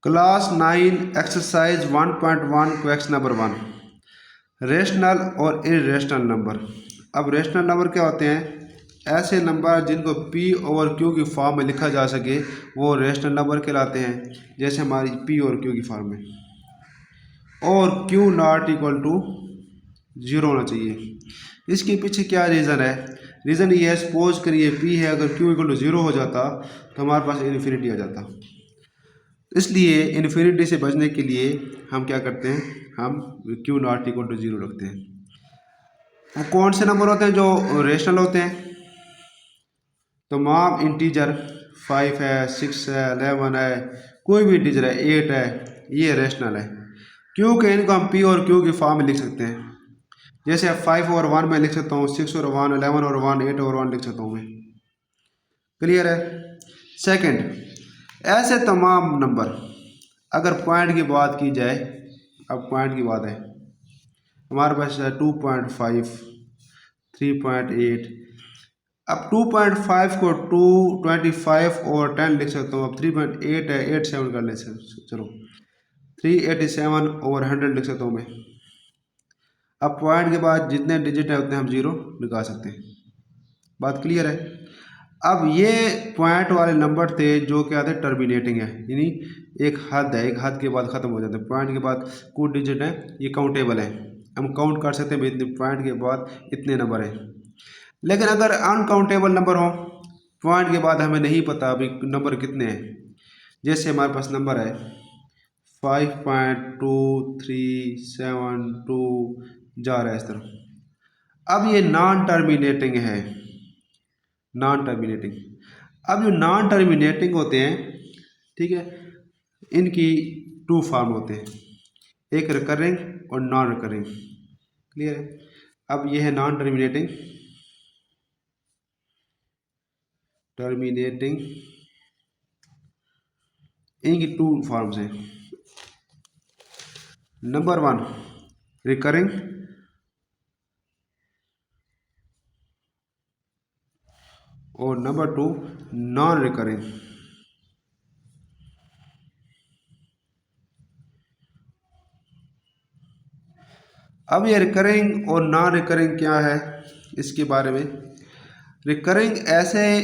Class 9 exercise 1.1 question number 1, rational और irrational number. अब rational number क्या होते हैं? ऐसे नंबर जिनको p और q की फॉर्म में लिखा जा सके वो रेशनल नंबर कहलाते हैं। जैसे हमारी p और q की फॉर्म में, और q नॉट इक्वल टू 0 होना चाहिए। इसके पीछे क्या रीज़न है? रीज़न ये है, सपोज करिए p है, अगर q इक्वल टू 0 हो जाता तो हमारे पास इन्फिनिटी आ जाता। इसलिए इन्फिनिटी से बचने के लिए हम क्या करते हैं, हम q नॉट इक्वल टू 0 रखते हैं। वो कौन से नंबर होते हैं जो रेशनल होते हैं? तमाम इंटीजर 5 है, 6 है, 11 है, कोई भी इंटीजर है, 8 है, ये रेशनल है। क्योंकि इनको हम p और q की फॉर्म में लिख सकते हैं। जैसे 5 और 1 में लिख सकता हूँ, 6 और 1, 11 और 1, 8 और 1 लिख सकता हूँ मैं। क्लियर है? सेकंड, ऐसे तमाम नंबर अगर पॉइंट की बात की जाए, अब पॉइंट की बात है, हमारे पास है 2.5, 3.8। अब 2.5 को 225 और 10 लिख सकता हूँ। अब 3.8 है, 87 कर ले, चलो 387 और 100 लिख सकता हूँ मैं। अब पॉइंट के बाद जितने डिजिट है उतने हम जीरो निकाल सकते हैं। बात क्लियर है? अब ये पॉइंट वाले नंबर थे जो क्या थे, टर्मिनेटिंग है, यानी एक हद है, एक हद के बाद ख़त्म हो जाते हैं। पॉइंट के बाद कुछ डिजिट है, ये काउंटेबल है, हम काउंट कर सकते हैं इतने पॉइंट के बाद इतने नंबर हैं। लेकिन अगर अनकाउंटेबल नंबर हो, पॉइंट के बाद हमें नहीं पता अभी नंबर कितने हैं, जैसे हमारे पास नंबर है 5.2372 जा रहा है इस तरह। अब ये नॉन टर्मिनेटिंग है, नॉन टर्मिनेटिंग। अब जो नॉन टर्मिनेटिंग होते हैं, ठीक है, इनकी टू फॉर्म होते हैं, एक रिकरिंग और नॉन रिकरिंग। क्लियर है? अब ये है नॉन टर्मिनेटिंग, टर्मिनेटिंग, इनकी टू फॉर्म्स हैं। नंबर 1 रिकरिंग और नंबर 2 नॉन रिकरिंग। अब ये रिकरिंग और नॉन रिकरिंग क्या है, इसके बारे में। रिकरिंग ऐसे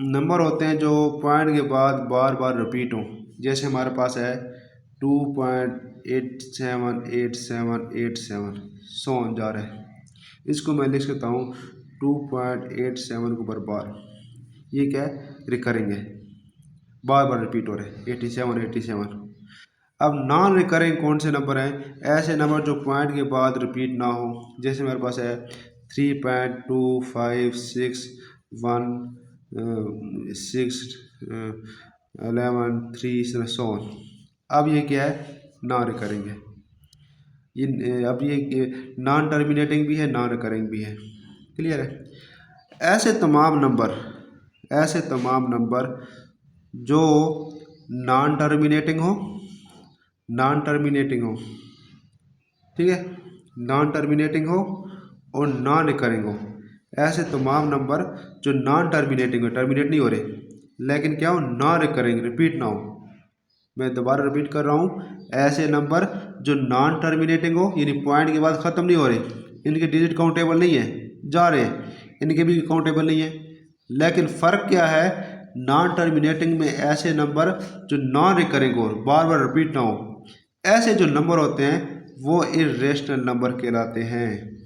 नंबर होते हैं जो पॉइंट के बाद बार बार रिपीट हो। जैसे हमारे पास है 2.878787 सो ऑन जा रहा है, इसको मैं लिख सकता हूँ 2.87 को बार। ये क्या है? रिकरिंग है, बार बार रिपीट हो रहे हैं, 87 87। अब नॉन रिकरिंग कौन से नंबर हैं? ऐसे नंबर जो पॉइंट के बाद रिपीट ना हो। जैसे मेरे पास है 3.256 1 6 11 3 सो ऑन। अब ये क्या है? नॉन रिकरिंग है। ये अब ये नॉन टर्मिनेटिंग भी है, नॉन रिकरिंग भी है। क्लियर है? ऐसे तमाम नंबर, ऐसे तमाम नंबर जो नॉन टर्मिनेटिंग हो, नॉन टर्मिनेटिंग हो, ठीक है, नॉन टर्मिनेटिंग हो और नॉन रिकरिंग हो, ऐसे तमाम नंबर जो नॉन टर्मिनेटिंग हो, टर्मिनेट नहीं हो रहे, लेकिन क्या हो, नॉन रिकरिंग, रिपीट ना हो। मैं दोबारा रिपीट कर रहा हूँ, ऐसे नंबर जो नॉन टर्मिनेटिंग हो, यानी पॉइंट के बाद ख़त्म नहीं हो रहे, इनके डिजिट काउंटेबल नहीं है, जा रहे हैं, इनके भी काउंटेबल नहीं है। लेकिन फ़र्क क्या है, नॉन टर्मिनेटिंग में ऐसे नंबर जो नॉन रिकरिंग हो, बार बार रिपीट ना हो, ऐसे जो नंबर होते हैं वो इर्रेशनल नंबर कहलाते हैं।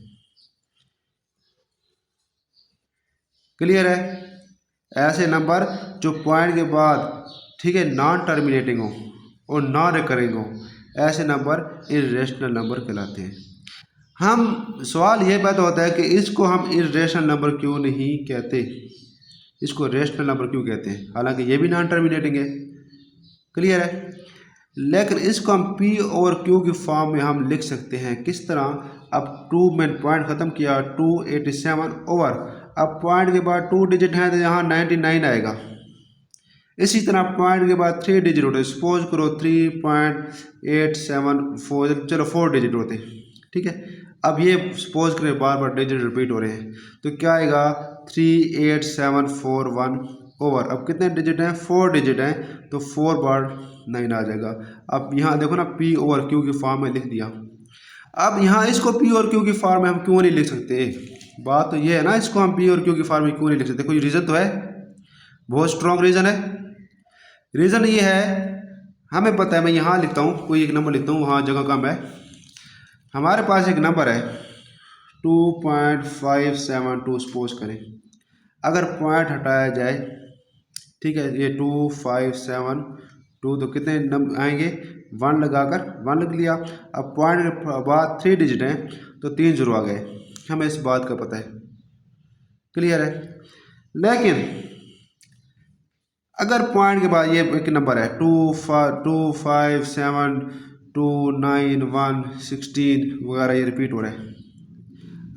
क्लियर है? ऐसे नंबर जो पॉइंट के बाद, ठीक है, नॉन टर्मिनेटिंग हो और नॉन रिकरिंग हो, ऐसे नंबर इर्रेशनल नंबर कहलाते हैं। हम सवाल ये पैदा होता है कि इसको हम इर्रेशनल नंबर क्यों नहीं कहते, इसको रेशनल नंबर क्यों कहते हैं, हालांकि ये भी नॉन टर्मिनेटिंग है। क्लियर है? लेकिन इसको हम पी और क्यू की फॉर्म में हम लिख सकते हैं। किस तरह? अब 2 में पॉइंट ख़त्म किया, 287 ओवर, अब पॉइंट के बाद 2 डिजिट हैं तो यहाँ 99 आएगा। इसी तरह पॉइंट के बाद 3 डिजिट होते, सपोज करो 3.874, चलो 4 डिजिट होते, ठीक है। अब ये सपोज करें बार बार डिजिट रिपीट हो रहे हैं, तो क्या आएगा 38741, ओवर, अब कितने डिजिट हैं, 4 डिजिट हैं, तो 4 बार 9 आ जाएगा। अब यहाँ देखो ना P ओवर Q की फॉर्म में लिख दिया। अब यहाँ इसको P और Q की फॉर्म में हम क्यों नहीं लिख सकते, बात तो ये है ना, इसको हम P और Q की फॉर्म में क्यों नहीं लिख सकते, कोई रीज़न तो है, बहुत स्ट्रॉन्ग रीज़न है। रीज़न ये है, हमें पता है, मैं यहाँ लिखता हूँ, कोई एक नंबर लिखता हूँ, वहाँ जगह कम है, हमारे पास एक नंबर है 2.572 सपोज करें, अगर पॉइंट हटाया जाए, ठीक है, ये 2572, तो कितने नंबर आएंगे, 1 लगाकर 1 लिख लिया। अब पॉइंट के बाद 3 डिजिट हैं, तो 3 जीरो आ गए, हमें इस बात का पता है, क्लियर है। लेकिन अगर पॉइंट के बाद ये एक नंबर है 25729 वगैरह, ये रिपीट हो रहा है,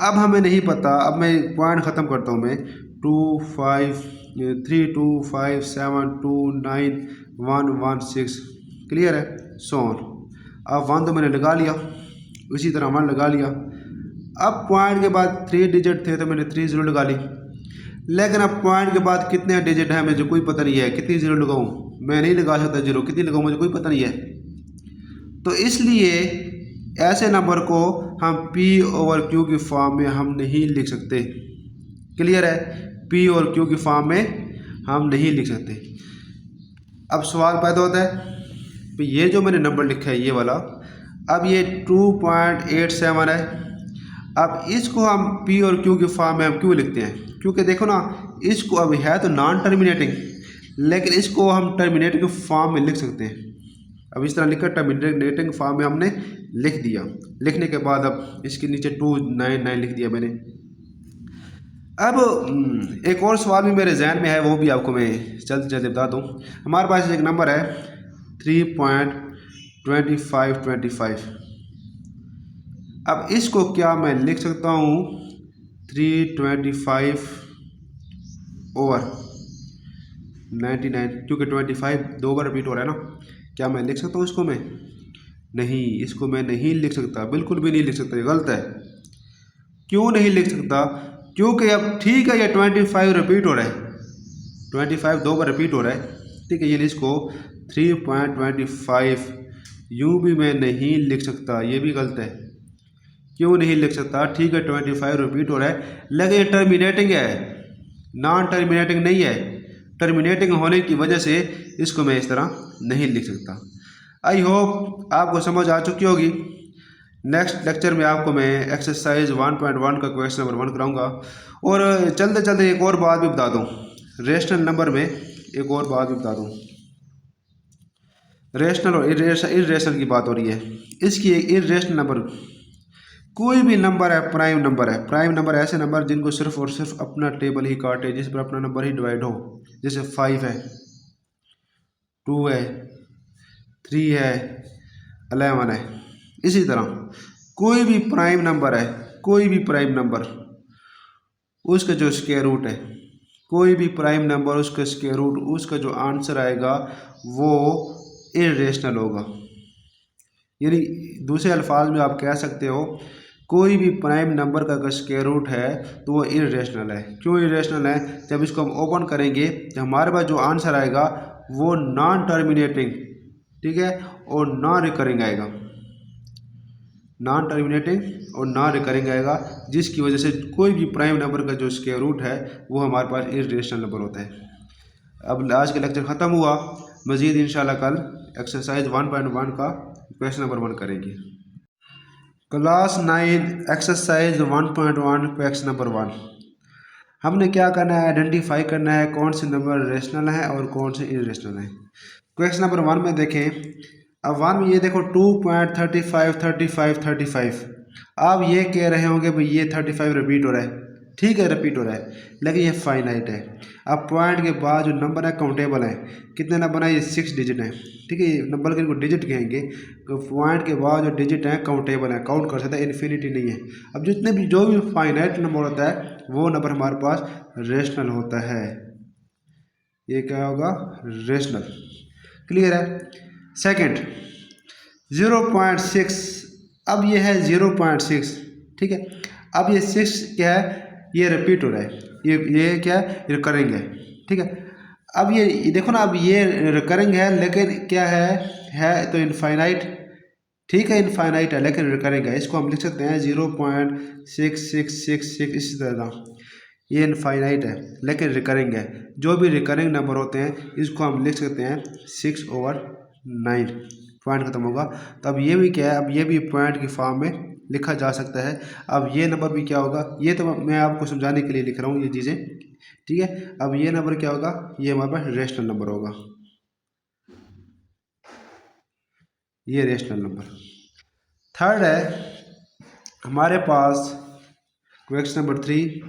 अब हमें नहीं पता, अब मैं पॉइंट ख़त्म करता हूँ, मैं 25327291116, क्लियर है, सोन। अब 1 तो मैंने लगा लिया, उसी तरह 1 लगा लिया। अब पॉइंट के बाद 3 डिजिट थे, तो मैंने 3 जीरो लगा ली। लेकिन अब पॉइंट के बाद कितने डिजिट हैं मुझे कोई पता नहीं है, कितनी जीरो लगाऊं, मैं नहीं लगा सकता जीरो, कितनी लगाऊं मुझे कोई पता नहीं है। तो इसलिए ऐसे नंबर को हम P ओवर Q की फॉर्म में हम नहीं लिख सकते, क्लियर है, P और Q की फॉर्म में हम नहीं लिख सकते। अब सवाल पैदा होता है, तो ये जो मैंने नंबर लिखा है ये वाला, अब ये 2.87 है, अब इसको हम P और Q की फॉर्म में हम क्यों लिखते हैं, क्योंकि देखो ना, इसको अब है तो नॉन टर्मिनेटिंग, लेकिन इसको हम टर्मिनेटिंग फॉर्म में लिख सकते हैं। अब इस तरह लिखकर टर्मिनेटिंग फॉर्म में हमने लिख दिया, लिखने के बाद अब इसके नीचे 299 लिख दिया मैंने। अब एक और सवाल भी मेरे जहन में है, वो भी आपको मैं जल्द जल्द बता दूँ। हमारे पास एक नंबर है 3.2525, अब इसको क्या मैं लिख सकता हूँ 325 ओवर 99, क्योंकि 25 2 बार रिपीट हो रहा है ना, क्या मैं लिख सकता हूँ इसको, मैं नहीं, इसको मैं नहीं लिख सकता, बिल्कुल भी नहीं लिख सकता, ये गलत है। क्यों नहीं लिख सकता, क्योंकि अब ठीक है ये 25 रिपीट हो रहा है, 25 2 बार रिपीट हो रहा है, ठीक है, ये इसको 3.25 यूँ भी मैं नहीं लिख सकता, ये भी गलत है। क्यों नहीं लिख सकता, ठीक है 25 रिपीट हो रहा है, लेकिन ये टर्मिनेटिंग है, नॉन टर्मिनेटिंग नहीं है, टर्मिनेटिंग होने की वजह से इसको मैं इस तरह नहीं लिख सकता। आई होप आपको समझ आ चुकी होगी। नेक्स्ट लेक्चर में आपको मैं एक्सरसाइज 1.1 का क्वेश्चन नंबर 1 कराऊंगा। और चलते चलते एक और बात भी बता दूं, रेशनल नंबर में एक और बात भी बता दूं, रेशनल और इरेशनल की बात हो रही है। इसकी एक इरेशनल नंबर, कोई भी नंबर है प्राइम नंबर है, प्राइम नंबर ऐसे नंबर जिनको सिर्फ और सिर्फ अपना टेबल ही काटे, जिस पर अपना नंबर ही डिवाइड हो, जैसे 5 है, 2 है, 3 है, 11 है। इसी तरह कोई भी प्राइम नंबर है, कोई भी प्राइम नंबर, उसका जो स्क्वायर रूट है, कोई भी प्राइम नंबर उसका स्क्वायर रूट, उसका जो आंसर आएगा वो इरेशनल होगा। यानी दूसरे अल्फाज में आप कह सकते हो, कोई भी प्राइम नंबर का अगर स्क्वायर रूट है तो वो इरेशनल है। क्यों इरेशनल है, जब इसको हम ओपन करेंगे तो हमारे पास जो आंसर आएगा वो नॉन टर्मिनेटिंग, ठीक है, और नॉन रिकरिंग आएगा, नॉन टर्मिनेटिंग और नॉन रिकरिंग आएगा, जिसकी वजह से कोई भी प्राइम नंबर का जो स्क्वायर रूट है वो हमारे पास इरेशनल नंबर होता है। अब आज का लेक्चर ख़त्म हुआ, मज़ीद इंशाल्लाह कल एक्सरसाइज 1.1 का क्वेश्चन नंबर 1 करेंगे। Class 9 exercise 1.1 question number 1। हमने क्या करना है, आइडेंटिफाई करना है कौन से नंबर रेशनल है और कौन से इरेशनल है। क्वेश्चन नंबर 1 में देखें, अब 1 में ये देखो 2.35 आप ये कह रहे होंगे भाई ये 35 रिपीट हो रहा है, ठीक है रिपीट हो रहा है, लेकिन ये फाइनाइट है। अब पॉइंट के बाद जो नंबर है काउंटेबल है, कितने नंबर है, ये 6 डिजिट है, ठीक है, ये नंबर के इनको डिजिट कहेंगे, तो पॉइंट के बाद जो डिजिट हैं काउंटेबल है, काउंट कर सकते हैं, इन्फिनिटी नहीं है। अब जितने भी जो भी फाइनाइट नंबर होता है वो नंबर हमारे पास रेशनल होता है, ये क्या होगा, रेशनल, क्लियर है। सेकंड 0.6, अब ये है 0.6, ठीक है, अब ये 6 क्या है, ये रिपीट हो रहा है, ये क्या है, रिकरिंग है, ठीक है। अब ये देखो ना, अब ये रिकरिंग है लेकिन क्या है तो इनफाइनाइट, ठीक है इनफाइनाइट है लेकिन रिकरिंग है। इसको हम लिख सकते हैं 0.6666 इसी तरह। ये इनफाइनाइट है लेकिन रिकरिंग है। जो भी रिकरिंग नंबर होते हैं इसको हम लिख सकते हैं 6/9, पॉइंट खत्म होगा। तो अब ये भी क्या है, अब ये भी पॉइंट की फॉर्म में लिखा जा सकता है। अब ये नंबर भी क्या होगा, ये तो मैं आपको समझाने के लिए लिख रहा हूँ ये चीज़ें, ठीक है। अब ये नंबर क्या होगा, ये हमारे पास रेशनल नंबर होगा, ये रेशनल नंबर। थर्ड है हमारे पास क्वेश्चन नंबर 3,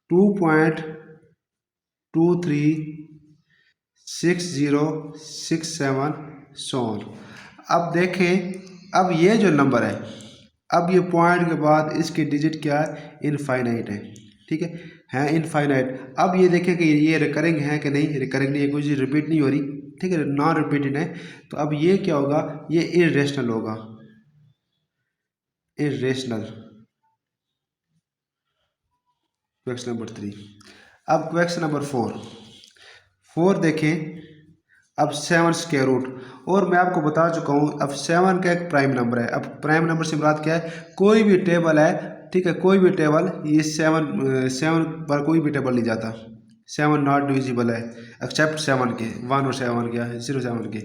2.236067 सोन। अब देखें, अब ये जो नंबर है, अब ये पॉइंट के बाद इसके डिजिट क्या है, इनफाइनाइट है, ठीक है इनफाइनाइट। अब ये देखें कि ये रिकरिंग है कि नहीं, रिकरिंग नहीं है, कोई चीज़ रिपीट नहीं हो रही, ठीक है नॉन रिपीटेड है। तो अब ये क्या होगा, ये इरेशनल होगा, इरेशनल। Question number 3। अब क्वेश्चन नंबर 4 देखें। अब 7 स्क्वायर रूट, और मैं आपको बता चुका हूँ अब 7 का एक प्राइम नंबर है। अब प्राइम नंबर से मुराद क्या है, कोई भी टेबल है, ठीक है कोई भी टेबल, ये 7 पर कोई भी टेबल नहीं जाता, 7 नॉट डिविजिबल है एक्सेप्ट 7 के, 1 और 7 के, 0 7 के,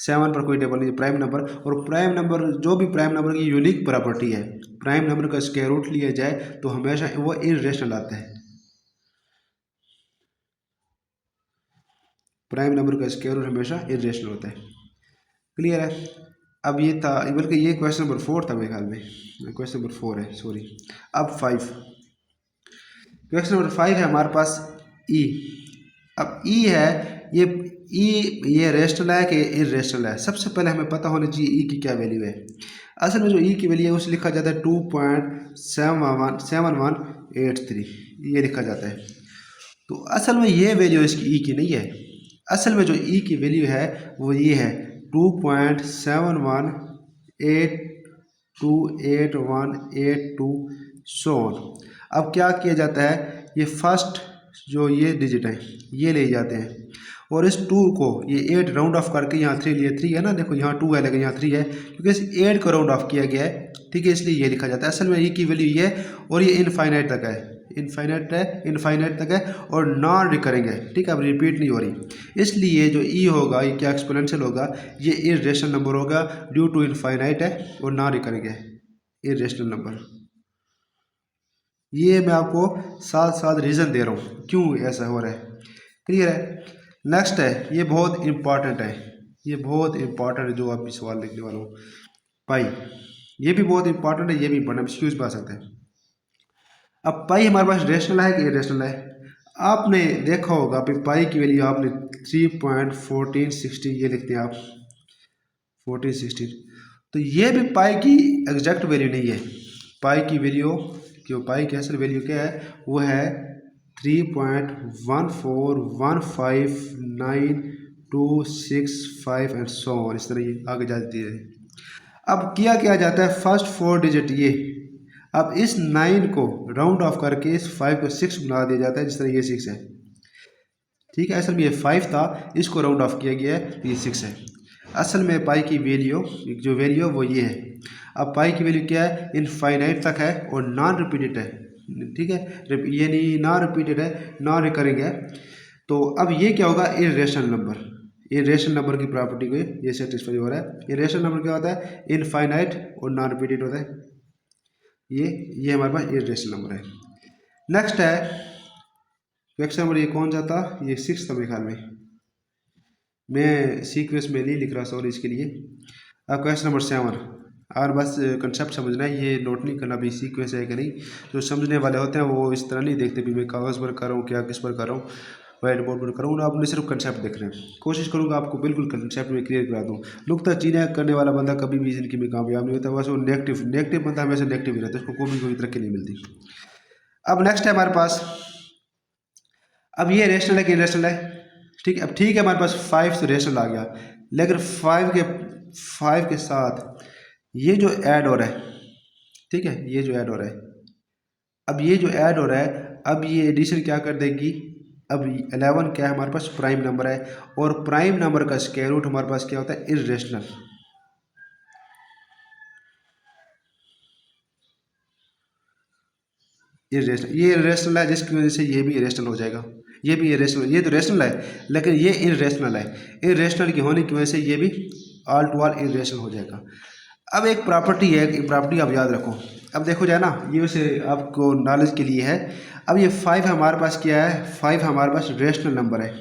7 पर कोई टेबल नहीं प्राइम नंबर। और प्राइम नंबर, जो भी प्राइम नंबर की यूनिक प्रॉपर्टी है, प्राइम नंबर का स्क्वायर रूट लिया जाए तो हमेशा वो इरेशनल आता है, प्राइम नंबर का स्क्वायर रूट हमेशा इरेशनल होता है। क्लियर है। अब ये था, बल्कि ये क्वेश्चन नंबर 4 था मेरे ख्याल में, क्वेश्चन नंबर 4 है सॉरी। अब 5, क्वेश्चन नंबर 5 है हमारे पास ई। अब ई है, ये ई ये रेशनल है कि इरेशनल है, सबसे पहले हमें पता होना चाहिए ई की क्या वैल्यू है। असल में जो ई की वैल्यू है उसे लिखा जाता है 2.7183, ये लिखा जाता है। तो असल में ये वैल्यू इसकी ई की नहीं है, असल में जो ई की वैल्यू है वो ये है 2.71828182 सोन। अब क्या किया जाता है, ये फर्स्ट जो ये डिजिट है ये ले जाते हैं, और इस 2 को ये 8 राउंड ऑफ करके, यहाँ 3 लिए, 3 है ना, देखो यहाँ 2 है लेकिन यहाँ 3 है, क्योंकि इस 8 को राउंड ऑफ किया गया है, ठीक है इसलिए ये लिखा जाता है। असल में ई की वैल्यू ये है, और ये इनफाइनाइट तक है, इनफाइनाइट तक है और नॉन रिकरिंग है, ठीक है अब रिपीट नहीं हो रही, इसलिए जो ई होगा ये क्या एक्सपोनेंशियल होगा, ये इरेशनल नंबर होगा ड्यू टू इनफाइनाइट है और नॉन रिकरिंग है, इरेशनल नंबर। ये मैं आपको साथ साथ रीज़न दे रहा हूँ क्यों ऐसा हो रहा है। क्लियर है। नेक्स्ट है, ये बहुत इंपॉर्टेंट है, ये बहुत इंपॉर्टेंट है जो आप भी सवाल लिखने वाला हूँ, पाई। ये भी बहुत इंपॉर्टेंट है, ये भी इंपॉर्टेंट एक्सक्यूज में आ सकता है। अब पाई हमारे पास रेशनल है कि इरेशनल है, आपने देखा होगा अभी पाई की वैल्यू आपने 3.1460 ये लिखते हैं आप 1416, तो ये भी पाई की एग्जैक्ट वैल्यू नहीं है। पाई की वैल्यू, क्यों पाई की असल वैल्यू क्या है, वो है 3.1415925 एंड सो ऑन, इस तरह ये आगे जाती है। अब क्या जाता है, फर्स्ट 4 डिजिट ये, अब इस 9 को राउंड ऑफ करके इस 5 को 6 बना दिया जाता है, जिस तरह ये 6 है, ठीक है असल में ये 5 था, इसको राउंड ऑफ किया गया है तो ये 6 है। असल में पाई की वैल्यू, जो वैल्यू वो ये है। अब पाई की वैल्यू क्या है, इनफाइनाइट तक है और नॉन रिपीटेड है, ठीक है ये नहीं नॉन रिपीटेड है, नॉन रिकरिंग है। तो अब ये क्या होगा, इरेशनल नंबर, इरेशनल नंबर की प्रॉपर्टी को ये सेटिस्फाई हो रहा है। इरेशनल नंबर क्या होता है, इनफाइनाइट और नॉन रिपीटेड होता है, ये हमारे पास इरेशनल नंबर है। नेक्स्ट है क्वेश्चन नंबर, ये कौन सा था, ये 6 था मेरे ख्याल में, मैं सीक्वेंस में नहीं लिख रहा सॉरी इसके लिए। अब क्वेश्चन नंबर 7, और बस कंसेप्ट समझना है, ये नोट नहीं करना भी सीक्वेंस है कि नहीं। जो समझने वाले होते हैं वो इस तरह नहीं देखते भी मैं कागज़ पर कर रहा हूँ क्या किस पर कर रहा हूँ, वाइट बोर्ड पर कर रहा हूँ, आपने सिर्फ कंसेप्ट देख रहे हैं। कोशिश करूँगा आपको बिल्कुल कंसेप्ट में क्लियर करा दूँ। नुक्ता चीनें करने वाला बंदा कभी भी ज़िंदगी में कामयाब नहीं होता, बस वो नेगेटिव बंदा हमेशा नेगेटिव ही रहता है, उसको कोई तरक्की नहीं मिलती। अब नेक्स्ट है हमारे पास, अब ये रेशनल है कि इरेशनल है, ठीक है। अब ठीक है हमारे पास 5 से रेशनल आ गया, लेकिन 5 के साथ ये जो ऐड हो रहा है, ठीक है ये जो ऐड हो रहा है, अब ये जो ऐड हो रहा है, अब ये एडिशन क्या कर देगी, अब 11 क्या है हमारे पास, प्राइम नंबर है, और प्राइम नंबर का स्क्वायर रूट हमारे पास क्या होता है, इर्रेशनल। इरेशनल, ये इरेशनल है जिसकी वजह से ये भी इरेशनल हो जाएगा, ये भी इरेशनल, ये तो रेशनल है लेकिन ये इरेशनल है, इरेशनल की होने की वजह से ये भी ऑल टू ऑल इरेशनल हो जाएगा। अब एक प्रॉपर्टी है, एक प्रॉपर्टी आप याद रखो। अब देखो जाए ना, ये वैसे आपको नॉलेज के लिए है। अब ये 5 हमारे पास क्या है, 5 हमारे पास रेशनल नंबर है,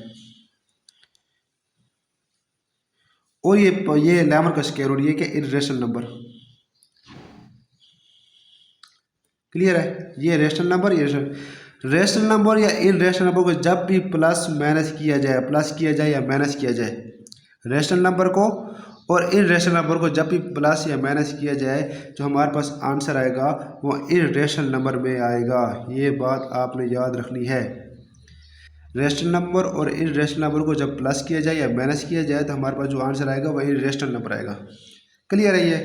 और ये 11 का स्क्वायर रूट, ये क्या इरेशनल नंबर। क्लियर है, ये रेशनल नंबर, ये रेशनल नंबर या इरेशनल नंबर को जब भी प्लस माइनस किया जाए, प्लस किया जाए या माइनस किया जाए रेशनल नंबर को, और इरेशनल नंबर को जब भी प्लस या माइनस किया जाए, जो हमारे पास आंसर आएगा वो इरेशनल नंबर में आएगा। ये बात आपने याद रखनी है। रेशनल नंबर और इरेशनल नंबर को जब प्लस किया जाए या माइनस किया जाए तो हमारे पास जो आंसर आएगा वह इरेशनल नंबर आएगा। क्लियर है ये।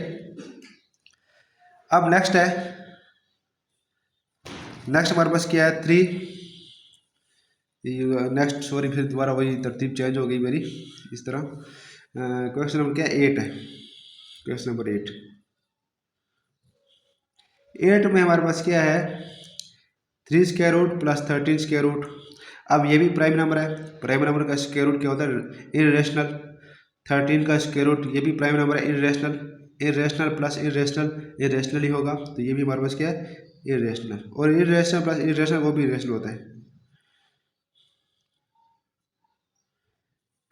अब नेक्स्ट है, नेक्स्ट हमारे पास क्या है 3। नेक्स्ट सॉरी, फिर दोबारा वही तरतीब चेंज हो गई मेरी इस तरह। क्वेश्चन नंबर क्या है 8 है, क्वेश्चन नंबर 8। 8 में हमारे पास क्या है 3 square root plus 13 square root. अब ये भी प्राइम नंबर है, प्राइम नंबर का स्क्वायर रूट क्या होता है, इरेशनल। 13 का स्क्वायर रूट ये भी प्राइम नंबर है, irrational. Irrational plus irrational, irrational ही होगा, तो ये भी हमारे पास क्या है इरेशनल, और इरेशनल प्लस इरेशनल वो भी इरेशनल होता है।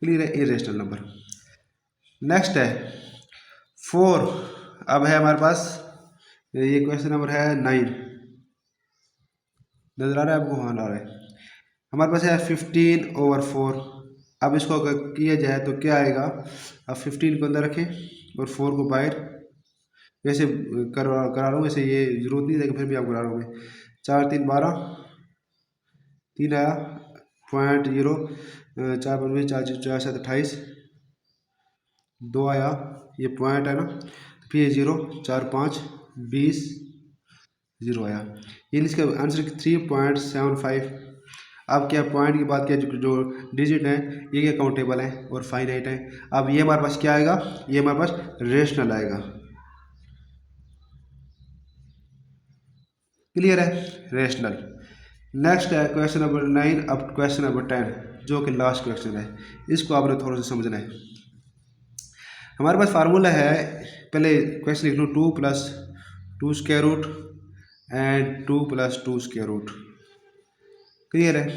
क्लियर है, इरेशनल नंबर। नेक्स्ट है 4। अब है हमारे पास ये क्वेश्चन नंबर है 9। नजर आ रहा है आपको, हाँ आ रहा है। हमारे पास है 15/4। अब इसको अगर किया जाए तो क्या आएगा, अब 15 को अंदर रखें और 4 को बाहर, वैसे करा रहा हूँ, वैसे ये जरूरत नहीं है, फिर भी आपको करा रहा हूँ मैं। 4 3 12, 3 आया 0.0, 4 5 4 4 7 28, 2 आया, ये पॉइंट है ना, फिर 0 4 5 20, 0 आया, ये इसका आंसर 3.75। अब क्या पॉइंट की बात किया, जो डिजिट है ये काउंटेबल है और फाइनाइट है। अब ये हमारे पास क्या आएगा, ये हमारे पास रेशनल आएगा। क्लियर है, रेशनल। नेक्स्ट है क्वेश्चन नंबर 9। अब क्वेश्चन नंबर 10 जो कि लास्ट क्वेश्चन है, इसको आपने थोड़ा सा समझना है। हमारे पास फार्मूला है, पहले क्वेश्चन लिख लो, 2 + 2 square root and 2 + 2 square root. Clear है।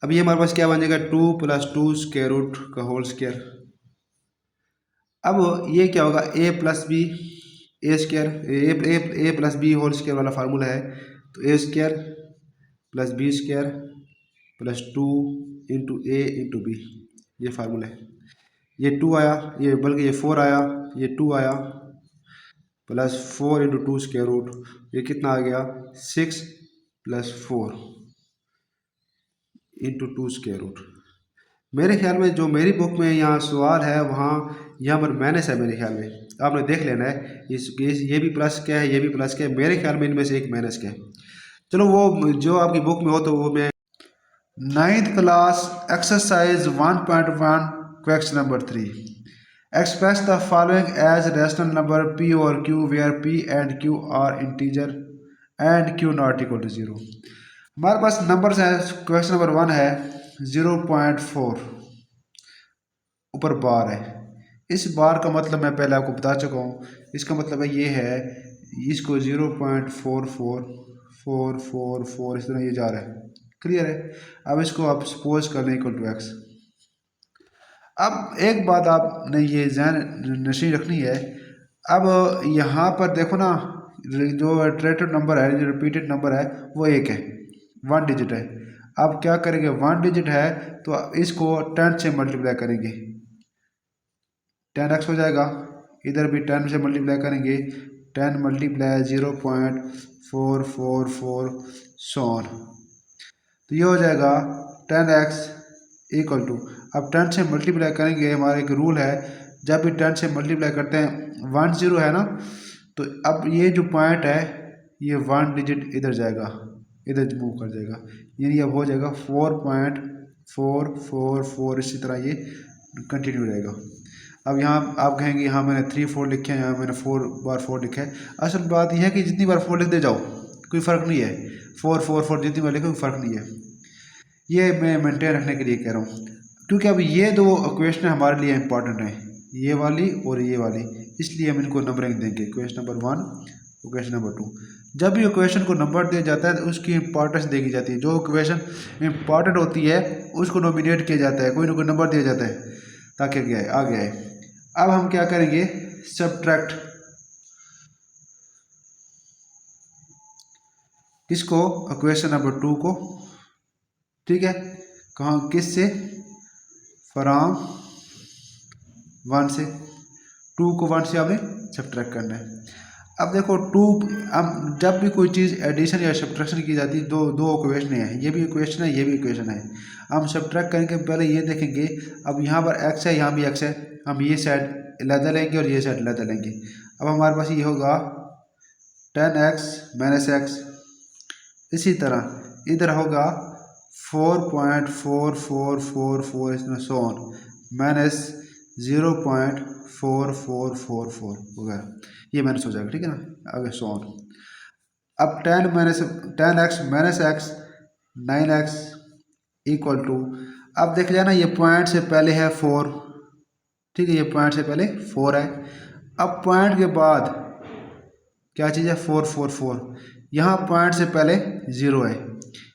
अब ये हमारे पास क्या बन जाएगा, 2 + 2 स्क्वायर रूट का होल स्क्वायर। अब ये क्या होगा, a + b A square, A plus B whole square वाला फार्मूला है, तो a square + b square + 2 × a × b, ये फार्मूला है। ये 2 आया, ये बल्कि ये 4 आया, ये 2 आया, +4 × 2 स्क्वायर रूट, ये कितना आ गया 6 + 4 × 2 स्क्वायर रूट। मेरे ख्याल में जो मेरी बुक में यहाँ सवाल है वहाँ यहाँ पर माइनस है, मेरे ख्याल में आपने देख लेना है। ये भी प्लस क्या है, ये भी प्लस क्या है, मेरे ख्याल में इनमें से एक माइनस क्या है। चलो वो जो आपकी बुक में हो तो वो मैं 9th class exercise 1.1 question number 3। Express the following as rational number p और q where p and q are integer and q not equal to 0। हमारे पास नंबर्स है, क्वेश्चन नंबर 1 है 0.4, ऊपर बार है। इस बार का मतलब मैं पहले आपको बता चुका हूँ, इसका मतलब है ये है, इसको 0.4444 इस तरह ये जा रहा है। क्लियर है। अब इसको आप सपोज कर लें इक्वल टू x। अब एक बात आपने ये ध्यान नशीं रखनी है, अब यहाँ पर देखो ना, जो इटरेटिव नंबर है, जो रिपीटेड नंबर है वो एक है, 1 डिजिट है। अब क्या करेंगे, 1 डिजिट है तो इसको 10 से मल्टीप्लाई करेंगे, 10x हो जाएगा। इधर भी 10 से मल्टीप्लाई करेंगे, 10 × 0.444 सोन, तो ये हो जाएगा 10x इक्वल टू, अब 10 से मल्टीप्लाई करेंगे, हमारा एक रूल है, जब भी 10 से मल्टीप्लाई करते हैं 1 0 है ना, तो अब ये जो पॉइंट है ये 1 डिजिट इधर जाएगा, इधर मूव कर जाएगा, यानी अब हो जाएगा 4.444, इसी तरह ये कंटिन्यू रहेगा। अब यहाँ आप कहेंगे यहाँ मैंने 3 4 लिखे हैं, यहाँ मैंने 4 बार 4 लिखा है। असल बात यह है कि जितनी बार 4 लिखते जाओ कोई फ़र्क नहीं है, 4 4 4 जितनी बार लिखो कोई फ़र्क नहीं है। ये मैं मेंटेन रखने के लिए कह रहा हूँ, क्योंकि अब ये दो इक्वेशन हमारे लिए इंपॉर्टेंट हैं, ये वाली और ये वाली, इसलिए हम इनको नंबरिंग देंगे। Equation number 1, equation number 2। जब भी इक्वेशन को नंबर दिया जाता है तो उसकी इंपॉर्टेंस देखी जाती है। जो इक्वेशन इंपॉर्टेंट होती है उसको नॉमिनेट किया जाता है, कोई ना कोई नंबर दिया जाता है ताकि आगे आए। अब हम क्या करेंगे, सब्ट्रैक्ट किसको, इक्वेशन नंबर 2 को, ठीक है, कहाँ किस से, फ्रॉम 1 से, 2 को 1 से आपने सब्ट्रैक्ट करना है। अब देखो 2, अब जब भी कोई चीज़ एडिशन या सब्ट्रैक्शन की जाती है, दो इक्वेशन है, ये भी इक्वेशन है, ये भी इक्वेशन है। हम सब्ट्रैक्ट करने के पहले ये देखेंगे, अब यहाँ पर x है, यहाँ भी x है, हम ये साइड अलग लेंगे और ये साइड अलग लेंगे। अब हमारे पास ये होगा 10x माइनस x, इसी तरह इधर होगा 4.4444 इसमें सोन माइनस 0.4444 होगा, ये माइनस हो जाएगा, ठीक है ना, आगे सोन। अब 10x minus x 9x equal to, अब देख जाना ये पॉइंट से पहले है 4, ठीक है, ये पॉइंट से पहले 4 है। अब पॉइंट के बाद क्या चीज़ है, 4 4 4, यहाँ पॉइंट से पहले 0 है,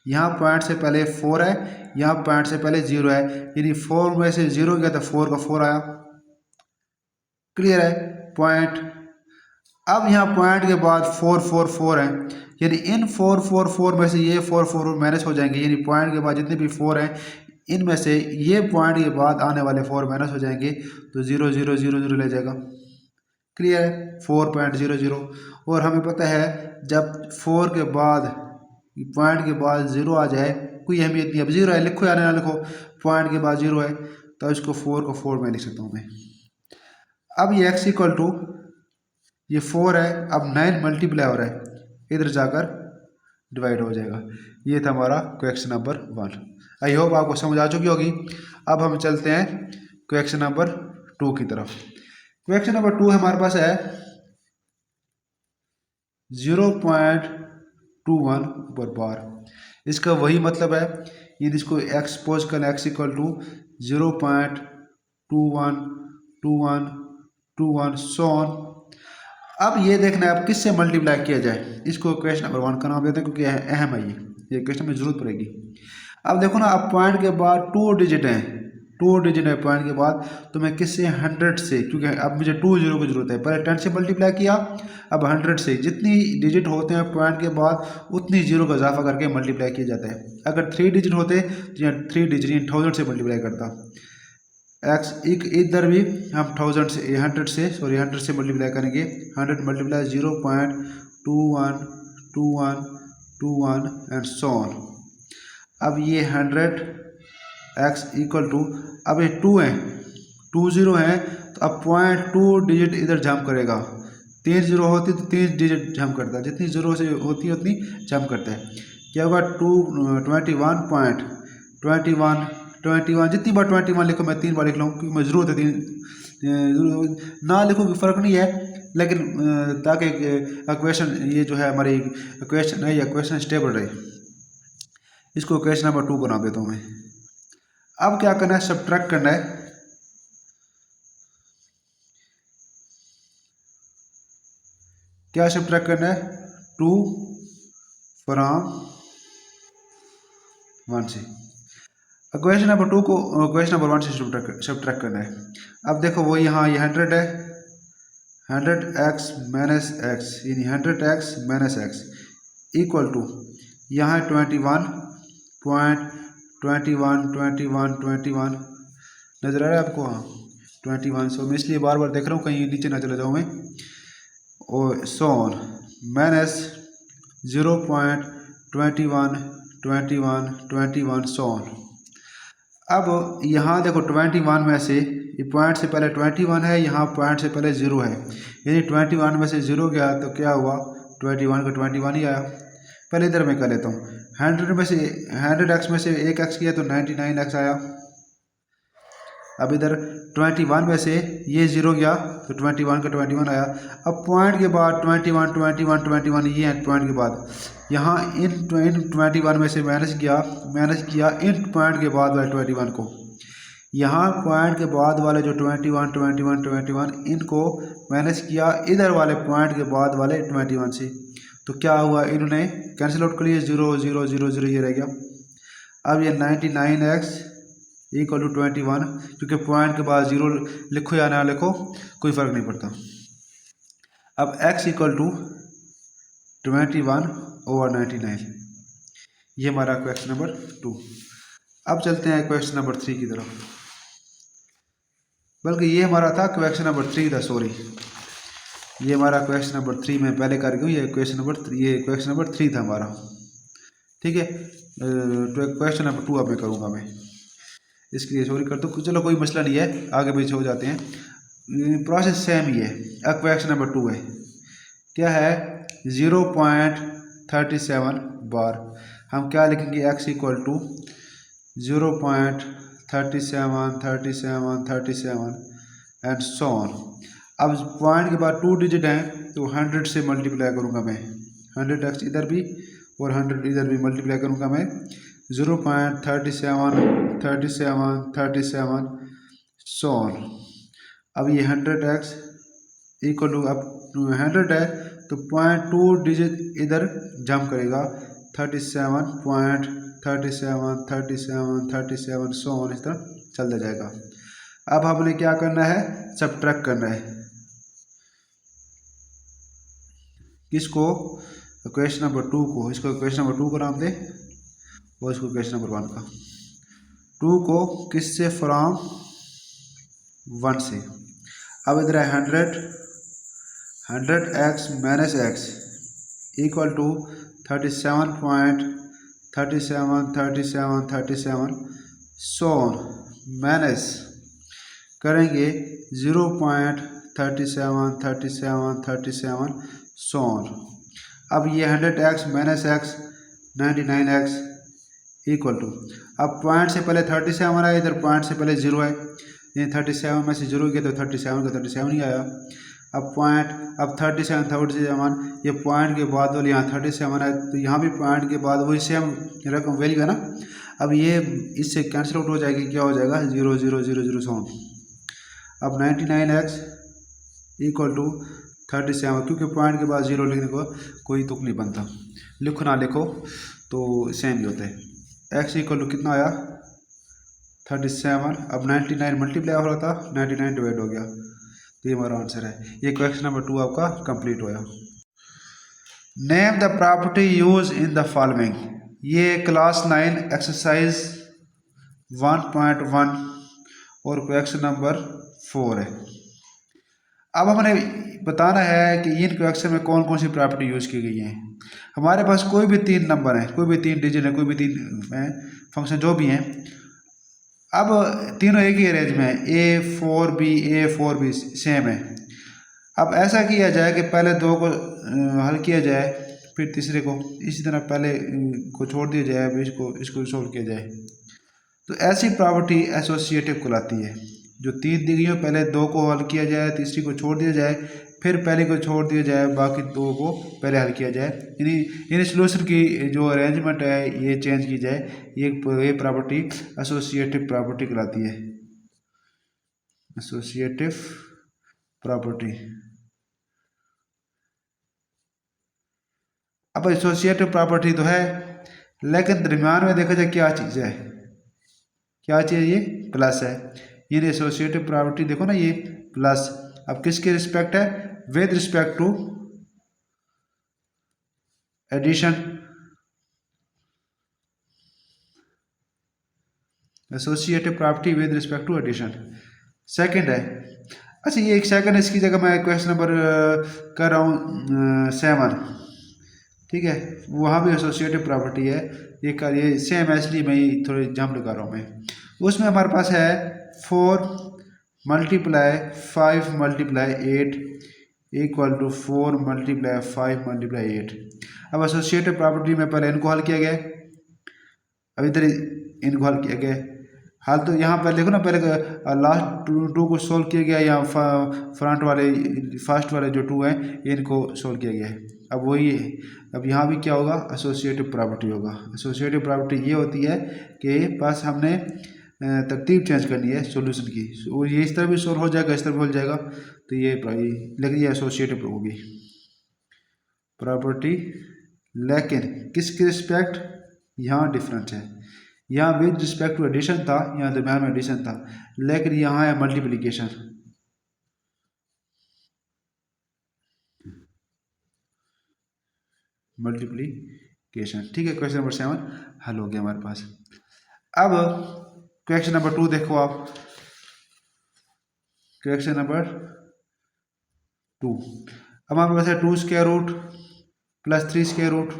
यहाँ पॉइंट से पहले 4 है, यहाँ पॉइंट से पहले 0 है, यानी 4 में से 0 गया तो 4 का 4 आया, क्लियर है पॉइंट। अब यहाँ पॉइंट के बाद 4 4 4 है, यानी इन 4 4 4 में से ये 4 4 माइनस हो जाएंगे, यानी पॉइंट के बाद जितने भी 4 हैं इनमें से ये पॉइंट के बाद आने वाले 4 माइनस हो जाएंगे, तो 0 0 0 0 ले जाएगा, क्लियर है 4.00। और हमें पता है जब 4 के बाद पॉइंट के बाद 0 आ जाए कोई अहमियत नहीं, अब 0 है लिखो या ना लिखो, पॉइंट के बाद 0 है तो इसको 4 को 4 में लिख सकता हूँ मैं। अब ये x इक्वल टू ये 4 है, अब 9 मल्टीप्लाई हो रहा है, इधर जाकर डिवाइड हो जाएगा। ये था हमारा क्वेश्चन नंबर 1। आई होप आपको समझ आ चुकी होगी। अब हम चलते हैं क्वेश्चन नंबर 2 की तरफ। क्वेश्चन नंबर 2 हमारे पास है 0.21 पर बार, इसका वही मतलब है, यदि इसको एक्सपोज करना x इक्वल टू 0.212121 सोन। अब ये देखना है अब किससे मल्टीप्लाई किया जाए, इसको क्वेश्चन नंबर 1 का नाम देते हैं क्योंकि अहम है ये क्वेश्चन में जरूरत पड़ेगी। अब देखो ना, अब पॉइंट के बाद 2 डिजिट हैं, 2 डिजिट है पॉइंट के बाद, तो मैं किससे 100 से, क्योंकि अब मुझे 2 0 की जरूरत है, पहले 10 से मल्टीप्लाई किया, अब 100 से, जितनी डिजिट होते हैं पॉइंट के बाद उतनी 0 का इजाफा करके मल्टीप्लाई किया जाता है। अगर 3 डिजिट होते तो यहाँ 3 डिजिट 1000 से मल्टीप्लाई करता, एक्स इधर भी हम 1000 से 100 से सॉरी 100 से मल्टीप्लाई करेंगे, 100 मल्टीप्लाई 0.212121 एंड सो ऑन। अब ये 100 x इक्वल टू, अब ये 2 है 2 0 है, तो अब 0.2 डिजिट इधर जंप करेगा, 3 0 होती तो 3 डिजिट जंप करता है, जितनी 0 से होती है उतनी जंप करता है। क्या होगा 21 जितनी बार 21 लिखो, मैं 3 बार लिख लूँ क्योंकि मैं ज़रूरत है 3 ना लिखूँ कि फ़र्क नहीं है, लेकिन ताकि इक्वेशन ये जो है हमारी इक्वेशन है, या इक्वेशन स्टेबल रहे। इसको इक्वेशन नंबर 2 बना देता हूँ मैं। अब क्या करना है, सब्ट्रैक्ट करना है। क्या सब्ट्रैक्ट करना है, 2 फ्रॉम 1 से। क्वेश्चन नंबर 2 को क्वेश्चन नंबर 1 से सब्ट्रैक्ट करना है। अब देखो वो यहाँ ये 100 है, 100x माइनस x, यानी 100x minus x equal to यहाँ 21.21 नजर आ रहा है आपको, हाँ 21। सो मैं इसलिए बार बार देख रहा हूँ कहीं नीचे ना चले जाऊँ मैं। और सोन माइनस 0.2121 सोन। अब यहाँ देखो 21 में से ये पॉइंट से पहले 21 है, यहाँ पॉइंट से पहले 0 है, यानी 21 में से 0 गया तो क्या हुआ, 21 का 21 ही आया। पहले इधर मैं कर लेता हूँ, 100x में से एक एक्स किया तो 99x आया। अब इधर 21 में से ये 0 गया तो 21 का 21 आया। अब पॉइंट के बाद 21 21 21 ये है पॉइंट के बाद, यहाँ इन 21 में से माइनस किया इन पॉइंट के बाद वाले 21 को, यहाँ पॉइंट के बाद वाले जो 21 21 21 इनको माइनस किया इधर वाले पॉइंट के बाद वाले 21 से, तो क्या हुआ, इन्होंने कैंसिल आउट कर लिया, 0 0 0 0 ये रह गया। अब ये 99x इक्वल टू 21, क्योंकि पॉइंट के बाद 0 लिखो या ना लिखो कोई फ़र्क नहीं पड़ता। अब x इक्वल टू 21/99, ये हमारा क्वेश्चन नंबर 2। अब चलते हैं क्वेश्चन नंबर 3 की तरफ, बल्कि ये हमारा था क्वेश्चन नंबर 3 था, सॉरी ये हमारा क्वेश्चन नंबर 3 में पहले कर गया, ये क्वेश्चन नंबर 3 था हमारा, ठीक है। क्वेश्चन नंबर 2 अब मैं करूँगा, मैं इसके लिए सॉरी कर दो, चलो कोई मसला नहीं है, आगे पीछे हो जाते हैं, प्रोसेस सेम ही है। अब क्वेश्चन नंबर 2 है, क्या है 0.37 बार, हम क्या लिखेंगे, x equal to 0.37 37 37 and so on. अब पॉइंट के बाद 2 डिजिट हैं तो 100 से मल्टीप्लाई करूँगा मैं, 100x इधर भी और 100 इधर भी मल्टीप्लाई करूँगा मैं, 0.37 37 37 सो ऑन। अब ये 100x इक्वल टू, अब 100 है तो 0.2 डिजिट इधर जंप करेगा, 37.37 37 37 सो ऑन, इस तरह चलता जाएगा। अब हमने क्या करना है, सबट्रैक्ट करना है, किसको, क्वेश्चन नंबर 2 को, इसको क्वेश्चन नंबर 2 को नाम दे और इसको क्वेश्चन नंबर 1 का, 2 को किससे, फ्रॉम 1 से। अब इधर है 100x minus x equal to 37.37 37 37 so on, minus करेंगे 0.37 37 37 सो ऑन। अब ये 100x minus x 99x equal to, अब पॉइंट से पहले 37 आया, इधर पॉइंट से पहले 0 है, ये 37 में से 0 गया तो 37 का 37 ही आया। अब पॉइंट, अब 37 ये पॉइंट के बाद वाले यहाँ 37 है, तो यहाँ भी पॉइंट के बाद वही सेम रकम वैल्यू है ना। अब ये इससे कैंसिल आउट हो जाएगी, क्या हो जाएगा, 0 0 0 0 सो ऑन। अब 99x इक्वल टू 37, क्योंकि पॉइंट के बाद 0 लिखने को कोई तुक नहीं बनता, लिखो ना लिखो तो सेम ही होता है। x इक्वल टू कितना आया, 37, अब 99 मल्टीप्लाई हो रहा था, 99 डिवाइड हो गया, तो ये हमारा आंसर है। ये क्वेश्चन नंबर 2 आपका कंप्लीट होया। Name the property use in the following, ये क्लास 9 एक्सरसाइज 1.1 और क्वेश्चन नंबर 4 है। अब हमने बताना है कि इन क्वेश्चन में कौन कौन सी प्रॉपर्टी यूज़ की गई है। हमारे पास कोई भी 3 नंबर हैं, कोई भी 3 डिजिट है, कोई भी 3 फंक्शन जो भी हैं, अब तीनों एक ही रेंज में है, A4B सेम है। अब ऐसा किया जाए कि पहले 2 को हल किया जाए, फिर तीसरे को, इसी तरह पहले को छोड़ दिया जाए, अब इसको सोल्व किया जाए, तो ऐसी प्रॉपर्टी एसोसिएटिव कहलाती है। जो 3 दी गई हो, पहले 2 को हल किया जाए, तीसरी को छोड़ दिया जाए, फिर पहले को छोड़ दिया जाए, बाकी 2 को पहले हल किया जाए, यानी सोल्यूशन की जो अरेंजमेंट है ये चेंज की जाए, ये प्रॉपर्टी एसोसिएटिव प्रॉपर्टी कहलाती है, एसोसिएटिव प्रॉपर्टी। अब एसोसिएटिव प्रॉपर्टी तो है, लेकिन दरम्यान में देखा जाए क्या चीज़ है, क्या चीज़, ये प्लस है, ये एसोसिएटिव प्रॉपर्टी देखो ना, ये प्लस। अब किसके रिस्पेक्ट है, with respect to addition, associative property with respect to addition second है। अच्छा, ये एक सेकंड, इसकी जगह मैं क्वेश्चन नंबर कर रहा हूँ 7, ठीक है, वहाँ भी एसोसिएटिव प्रॉपर्टी है, ये सेम है, इसलिए मैं थोड़ी जंप लगा रहा हूँ मैं। उसमें हमारे पास है 4 × 5 × 8 इक्वल टू 4 × 5 × 8। अब एसोसिएटिव प्रॉपर्टी में पहले इनको हल किया गया, अब इधर इनको हल किया गया। हाल तो यहाँ पर देखो ना, पहले लास्ट टू को सोल्व किया गया, यहाँ फ्रंट वाले फर्स्ट वाले जो टू हैं इनको सोल्व किया गया है। अब वही है, अब यहाँ भी क्या होगा, एसोसिएटिव प्रॉपर्टी होगा। एसोसिएटिव प्रॉपर्टी ये होती है कि बस हमने तरतीब चेंज करनी है सॉल्यूशन की, और ये इस तरह भी सोल्व हो जाएगा, इस तरह भी हो जाएगा, तो ये लेकिन ये एसोसिएटिव होगी प्रॉपर्टी। लेकिन किसके रिस्पेक्ट, यहाँ डिफरेंस है, यहाँ विद रिस्पेक्ट टू एडिशन था, यहाँ दरम्यान में एडिशन था, लेकिन यहाँ है मल्टीप्लिकेशन। मल्टीप्लिकेशन, ठीक है। क्वेश्चन नंबर 7 हल हो गया हमारे पास। अब क्वेश्चन नंबर 2 देखो आप। क्वेश्चन नंबर 2, अब हमारे पास है 2 square root plus 3 square root,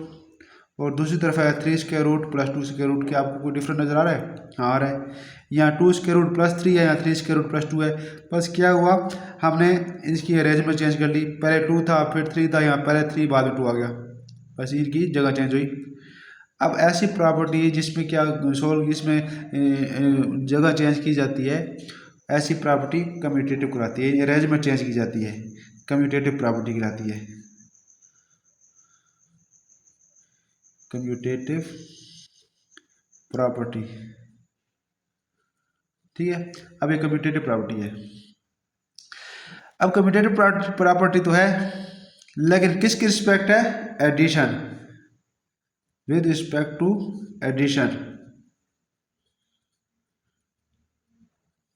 और दूसरी तरफ है 3 square root plus 2 square root. क्या आपको कोई डिफरेंस नजर आ रहा है? हाँ आ रहा है। यहाँ 2 स्क्वायर रूट प्लस 3 है, यहाँ 3 स्क्वायर रूट प्लस 2 है। बस क्या हुआ, हमने इसकी अरेंजमेंट चेंज कर ली, पहले 2 था फिर 3 था, यहाँ पहले 3 बाद में 2 आ गया, बस इनकी जगह चेंज हुई। अब ऐसी प्रॉपर्टी जिसमें क्या सोल्व, इसमें जगह चेंज की जाती है, ऐसी प्रॉपर्टी कम्यूटेटिव कहलाती है, अरेंजमेंट चेंज की जाती है, कम्यूटेटिव प्रॉपर्टी कहलाती है, कम्यूटेटिव प्रॉपर्टी। ठीक है, अब ये कम्यूटेटिव प्रॉपर्टी है। अब कम्यूटेटिव प्रॉपर्टी तो है, लेकिन किसकी रिस्पेक्ट है? Addition, with respect to addition.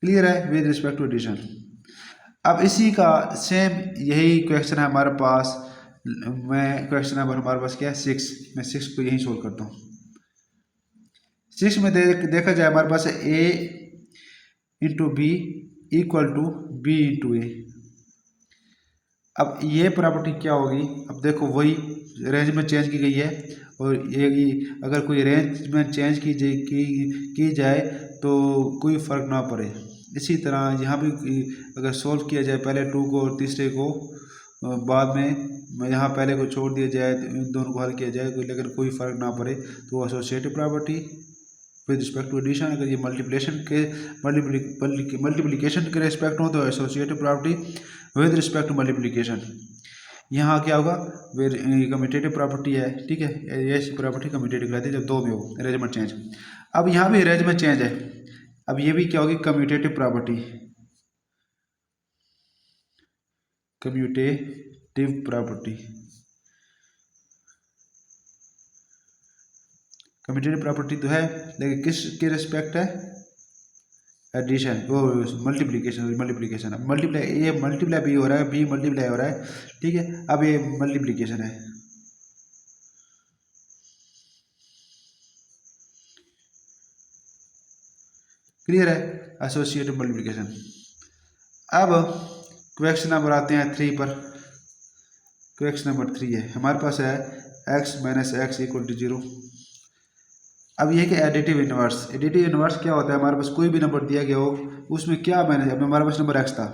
Clear है? With respect to addition. अब इसी का सेम यही क्वेश्चन है हमारे पास, मैं क्वेश्चन नंबर हमारे पास क्या है 6, मैं 6 को यही सोल्व करता हूँ। 6 में देखा जाए हमारे पास है a into B equal to B into A. अब ये प्रॉपर्टी क्या होगी, अब देखो वही अरेंजमेंट चेंज की गई है, और ये अगर कोई अरेंजमेंट चेंज की जाए तो कोई फ़र्क ना पड़े। इसी तरह यहाँ भी अगर सोल्व किया जाए, पहले 2 को और तीसरे को बाद में यहाँ पहले को छोड़ दिया जाए, इन दोनों को हल किया जाए, लेकिन कोई फ़र्क ना पड़े, तो associative property with respect to addition. अगर ये मल्टीप्लिकेशन के रिस्पेक्ट हो तो associative property with respect to multiplication. यहाँ क्या होगा, कम्यूटेटिव प्रॉपर्टी है, ठीक है, ये प्रॉपर्टी कम्यूटेटिव कहलाती है जब दो में हो अरेंजमेंट चेंज। अब यहाँ भी अरेंजमेंट चेंज है, अब ये भी क्या होगी, commutative property, commutative property. Commutative property तो है, लेकिन किसके रिस्पेक्ट है? एडिशन, वो मल्टीप्लिकेशन। अब मल्टीप्लाई, ये मल्टीप्लाई बी हो रहा है, बी मल्टीप्लाई हो रहा है, ठीक है। अब ये मल्टीप्लिकेशन है, क्लियर है, एसोसिएटिव मल्टीप्लिकेशन। अब क्वेश्चन नंबर आते हैं 3 पर। क्वेश्चन नंबर 3 है हमारे पास है x minus X equal to 0। अब ये कि एडिटिव इनवर्स, एडिटिव इनवर्स क्या होता है, हमारे पास कोई भी नंबर दिया गया हो, उसमें क्या माइनस, अब हमारे पास नंबर x था,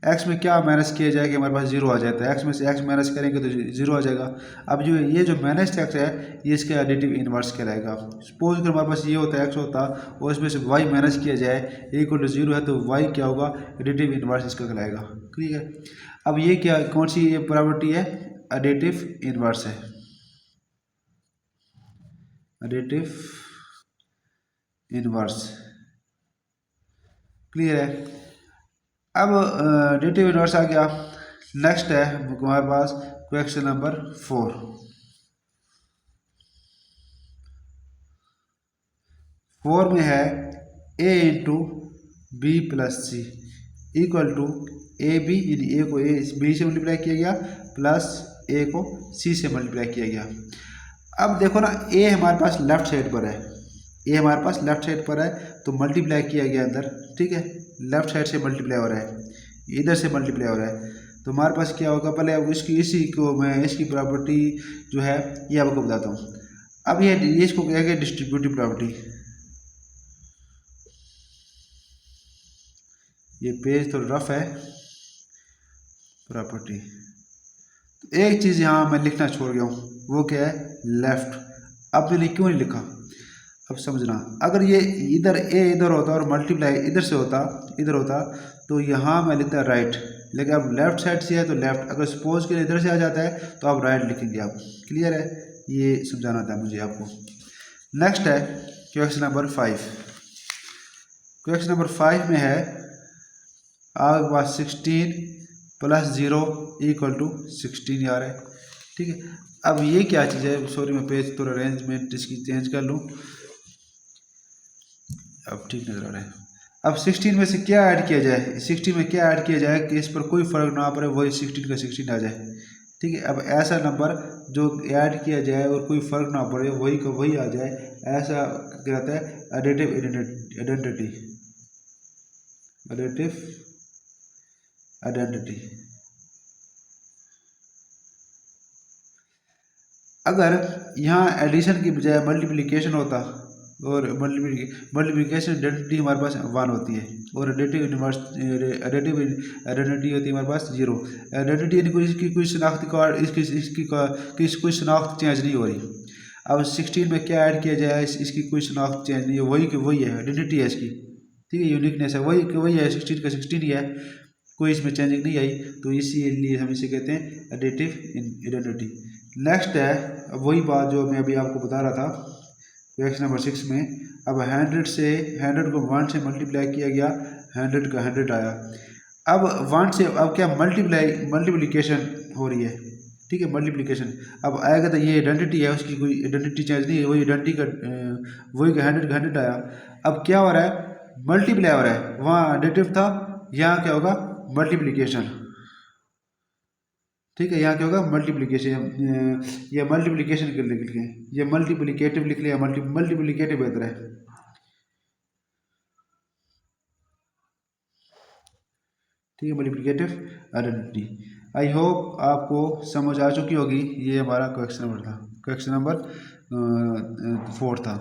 x में क्या माइनस किया जाए कि हमारे पास 0 आ जाता है, x में से x माइनस करेंगे तो 0 आ जाएगा। अब जो ये जो माइनस x है, ये इसका एडिटिव इनवर्स कहलाएगा। सपोज अगर हमारे पास ये होता x होता और इसमें से y माइनस किया जाए इक्वल टू 0 है, तो y क्या होगा, एडिटिव इनवर्स इसका कहलाएगा। ठीक है, अब ये क्या, कौन सी ये प्रॉपर्टी है, एडिटिव इनवर्स है, एडिटिव इनवर्स, क्लियर है। अब एडिटिव इनवर्स आ गया। नेक्स्ट है हमारे पास क्वेश्चन नंबर 4। 4 में है a into B plus C equal to A B, यानी ए को बी से मल्टीप्लाई किया गया प्लस ए को सी से मल्टीप्लाई किया गया। अब देखो ना, ए हमारे पास लेफ्ट साइड पर है, ए हमारे पास लेफ्ट साइड पर है, तो मल्टीप्लाई किया गया अंदर, ठीक है, लेफ्ट साइड से मल्टीप्लाई हो रहा है, इधर से मल्टीप्लाई हो रहा है, तो हमारे पास क्या होगा, पहले अब इसी को मैं इसकी प्रॉपर्टी जो है ये आपको बताता हूँ। अब ये इसको क्या है, डिस्ट्रीब्यूटिव प्रॉपर्टी। ये पेज तो रफ है, प्रॉपर्टी। एक चीज़ यहाँ मैं लिखना छोड़ गया हूँ, वो क्या है, लेफ्ट। अब मैंने क्यों नहीं लिखा, अब समझना, अगर ये इधर ए इधर होता और मल्टीप्लाई इधर से होता, इधर होता, तो यहाँ मैं लिखता राइट, लेकिन अब लेफ्ट साइड से है तो लेफ्ट, अगर सपोज के लिए इधर से आ जाता है तो आप राइट लिखेंगे। आप क्लियर है, ये समझाना था मुझे आपको। नेक्स्ट है क्वेश्चन नंबर 5। क्वेश्चन नंबर 5 में है आपके पास 16 + 0 = 16 आ रहा है। ठीक है, अब ये क्या चीज़ है, सॉरी मैं पेज थोड़ा अरेंजमेंट इसकी चेंज कर लूँ, अब ठीक नज़र आ रहा है। अब 16 में से क्या ऐड किया जाए, 16 में क्या ऐड किया जाए कि इस पर कोई फ़र्क ना पड़े, वही 16 का 16 आ जाए। ठीक है, अब ऐसा नंबर जो ऐड किया जाए और कोई फ़र्क ना पड़े, वही का वही आ जाए, ऐसा कहता है एडिटिव आइडेंटिटी। Additive identity. अगर यहाँ एडिशन की बजाय मल्टीप्लिकेशन होता और मल्टीप्लिकेशन आइडेंटिटी हमारे पास 1 होती है और एडिटिव आइडेंटिटी होती है हमारे पास 0। आइडेंटिटी यानी कोई इसकी कोई शनाख्ती कार्ड, इसकी कोई शनाख्त चेंज नहीं हो रही। अब 16 में क्या ऐड किया जाए, इसकी कोई शनाख्त चेंज नहीं है, वही कि वही है, आइडेंटिटी है इसकी। ठीक है, यूनिकनेस है, वही कि वही है, 16 का 16 ही है, कोई इसमें चेंजिंग नहीं आई, तो इसीलिए हम इसे कहते हैं एडिटिव आइडेंटिटी। नेक्स्ट है वही बात जो मैं अभी आपको बता रहा था क्वेश्चन नंबर 6 में। अब 100 को 1 से मल्टीप्लाई किया गया, 100 का 100 आया। अब 1 से अब क्या मल्टीप्लिकेशन हो रही है। ठीक है, मल्टीप्लिकेशन अब आएगा तो ये आइडेंटिटी है, उसकी कोई आइडेंटिटी चेंज नहीं है, वही आइडेंटिटी का वही का 100 का 100 आया। अब क्या हो रहा है, मल्टीप्लाई हो रहा है, वहाँ एडिटिव था, यहाँ क्या होगा मल्टीप्लिकेशन। ठीक है, यहाँ क्या होगा मल्टीप्लिकेशन, या मल्टीप्लिकेशन कर लिख लें, या मल्टीप्लिकेटिव लिख लिया, मल्टीप्लिकेटिव बेहतर है। ठीक है, मल्टीप्लिकेटिव आइडेंटिटी। आई होप आपको समझ आ चुकी होगी। ये हमारा क्वेश्चन नंबर था, क्वेश्चन नंबर 4 था।